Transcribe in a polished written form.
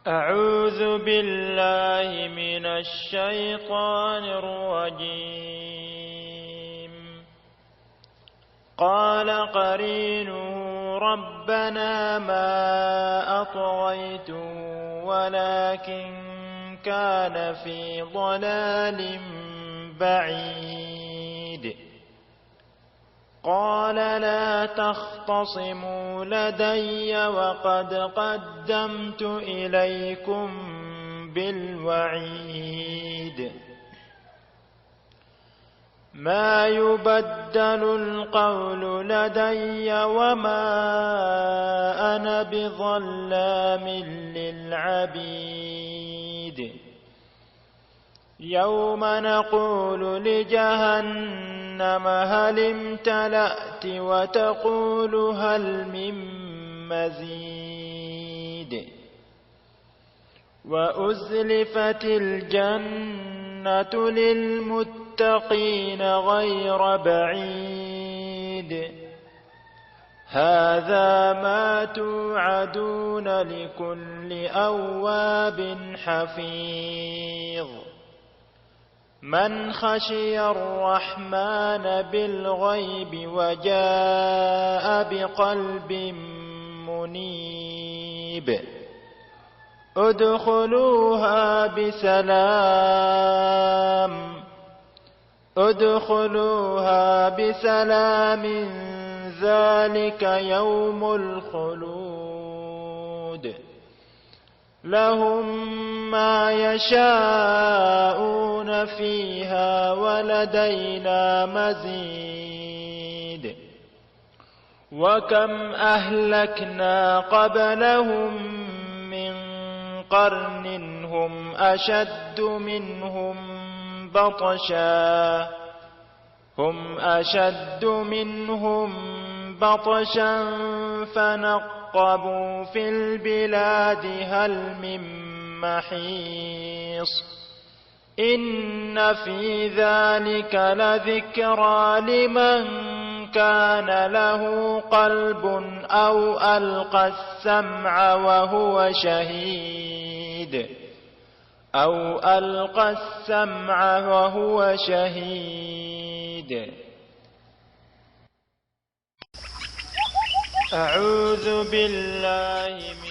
أعوذ بالله من الشيطان الرجيم. قال قرينه ربنا ما أطغيته ولكن كان في ضلال بعيد. قال لا تختصموا لدي وقد قدمت إليكم بالوعيد. ما يبدل القول لدي وما أنا بظلام للعبيد. يوم نقول لجهنم هل امتلأت وتقول هل من مزيد. وأزلفت الجنة للمتقين غير بعيد. هذا ما توعدون لكل أواب حفيظ. من خشي الرحمن بالغيب وجاء بقلب منيب. ادخلوها بسلام ذلك يوم الخلود. لهم ما يشاءون فيها ولدينا مزيد. وكم أهلكنا قبلهم من قرن هم أشد منهم بطشا فنقبوا في البلاد هل من محيص. إن في ذلك لذكرى لمن كان له قلب أو ألقى السمع وهو شهيد. أعوذ بالله من